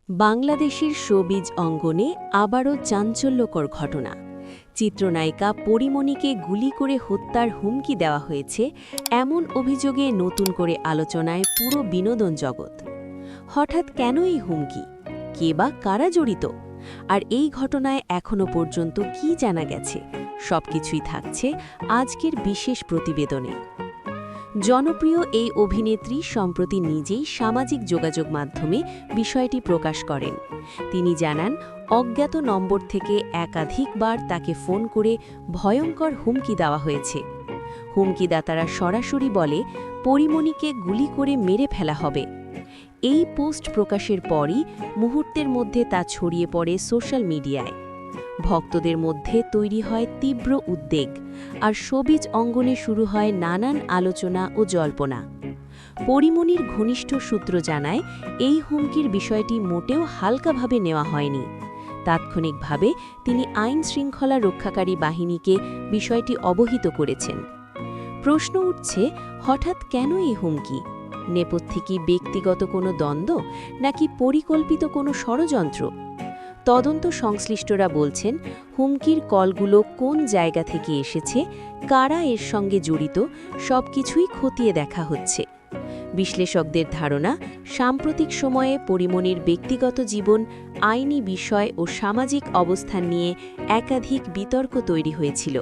বাংলাদেশের শোবিজ অঙ্গনে আবারও চাঞ্চল্যকর ঘটনা। চিত্রনায়িকা পরিমণিকে গুলি করে হত্যার হুমকি দেওয়া হয়েছে এমন অভিযোগে নতুন করে আলোচনায় পুরো বিনোদন জগৎ। হঠাৎ কেন এই হুমকি, কে বা কারা জড়িত, আর এই ঘটনায় এখনও পর্যন্ত কি জানা গেছে, সবকিছুই থাকছে আজকের বিশেষ প্রতিবেদনে। জনপ্রিয় এই অভিনেত্রী সম্প্রতি নিজেই সামাজিক যোগাযোগ মাধ্যমে বিষয়টি প্রকাশ করেন। তিনি জানান, অজ্ঞাত নম্বর থেকে একাধিকবার তাকে ফোন করে ভয়ঙ্কর হুমকি দেওয়া হয়েছে। হুমকিদাতারা সরাসরি বলে, পরিমণিকে গুলি করে মেরে ফেলা হবে। এই পোস্ট প্রকাশের পরই মুহূর্তের মধ্যে তা ছড়িয়ে পড়ে সোশ্যাল মিডিয়ায়। ভক্তদের মধ্যে তৈরি হয় তীব্র উদ্বেগ, আর শোবিজ অঙ্গনে শুরু হয় নানান আলোচনা ও জল্পনা। পরিমণির ঘনিষ্ঠ সূত্র জানায়, এই হুমকির বিষয়টি মোটেও হালকাভাবে নেওয়া হয়নি। তাৎক্ষণিকভাবে তিনি আইন শৃঙ্খলা রক্ষাকারী বাহিনীকে বিষয়টি অবহিত করেছেন। প্রশ্ন উঠছে, হঠাৎ কেন এই হুমকি? নেপথ্যে কি ব্যক্তিগত কোনো দ্বন্দ্ব, নাকি পরিকল্পিত কোনো ষড়যন্ত্র? তদন্ত সংশ্লিষ্টরা বলছেন, হুমকির কলগুলো কোন জায়গা থেকে এসেছে, কারা এর সঙ্গে জড়িত, সবকিছুই খতিয়ে দেখা হচ্ছে। বিশ্লেষকদের ধারণা, সাম্প্রতিক সময়ে পরিমণির ব্যক্তিগত জীবন, আইনি বিষয় ও সামাজিক অবস্থান নিয়ে একাধিক বিতর্ক তৈরি হয়েছিল।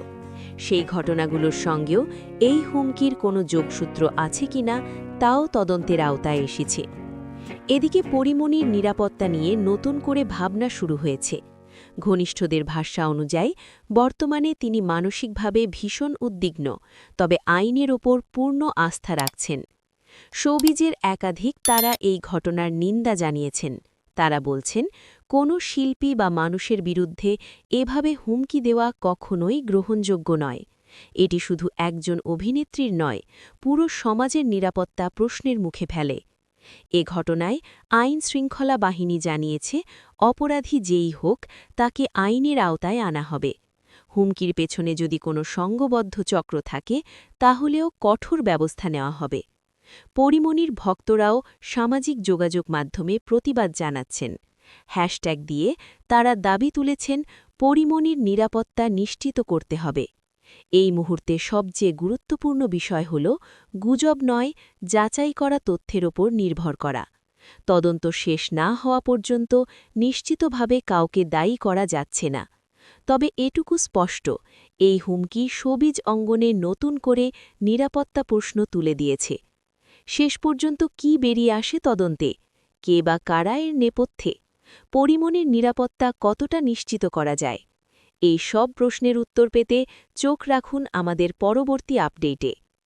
সেই ঘটনাগুলোর সঙ্গেও এই হুমকির কোনো যোগসূত্র আছে কিনা তাও তদন্তের আওতায় এসেছে। এদিকে পরিমণির নিরাপত্তা নিয়ে নতুন করে ভাবনা শুরু হয়েছে। ঘনিষ্ঠদের ভাষ্য অনুযায়ী বর্তমানে তিনি মানসিকভাবে ভীষণ উদ্বিগ্ন, তবে আইনের ওপর পূর্ণ আস্থা রাখছেন। শোবিজের একাধিক তারা এই ঘটনার নিন্দা জানিয়েছেন। তারা বলছেন, কোনো শিল্পী বা মানুষের বিরুদ্ধে এভাবে হুমকি দেওয়া কখনোই গ্রহণযোগ্য নয়। এটি শুধু একজন অভিনেত্রীর নয়, পুরো সমাজের নিরাপত্তা প্রশ্নের মুখে ফেলে। এ ঘটনায় আইন শৃঙ্খলা বাহিনী জানিয়েছে, অপরাধী যেই হোক তাকে আইনের আওতায় আনা হবে। হুমকির পেছনে যদি কোনো সংঘবদ্ধ চক্র থাকে, তাহলেও কঠোর ব্যবস্থা নেওয়া হবে। পরিমণির ভক্তরাও সামাজিক যোগাযোগ মাধ্যমে প্রতিবাদ জানাচ্ছেন। হ্যাশট্যাগ দিয়ে তারা দাবি তুলেছেন, পরিমণির নিরাপত্তা নিশ্চিত করতে হবে। এই মুহূর্তে সবচেয়ে গুরুত্বপূর্ণ বিষয় হল, গুজব নয়, যাচাই করা তথ্যের ওপর নির্ভর করা। তদন্ত শেষ না হওয়া পর্যন্ত নিশ্চিতভাবে কাউকে দায়ী করা যাচ্ছে না। তবে এটুকু স্পষ্ট, এই হুমকি শোবিজ অঙ্গনে নতুন করে নিরাপত্তা প্রশ্ন তুলে দিয়েছে। শেষ পর্যন্ত কি বেরিয়ে আসে তদন্তে? কে বা কারা এর নেপথ্যে? পরিমণির নিরাপত্তা কতটা নিশ্চিত করা যায়? এই সব প্রশ্নের উত্তর পেতে চোখ রাখুন আমাদের পরবর্তী আপডেটে।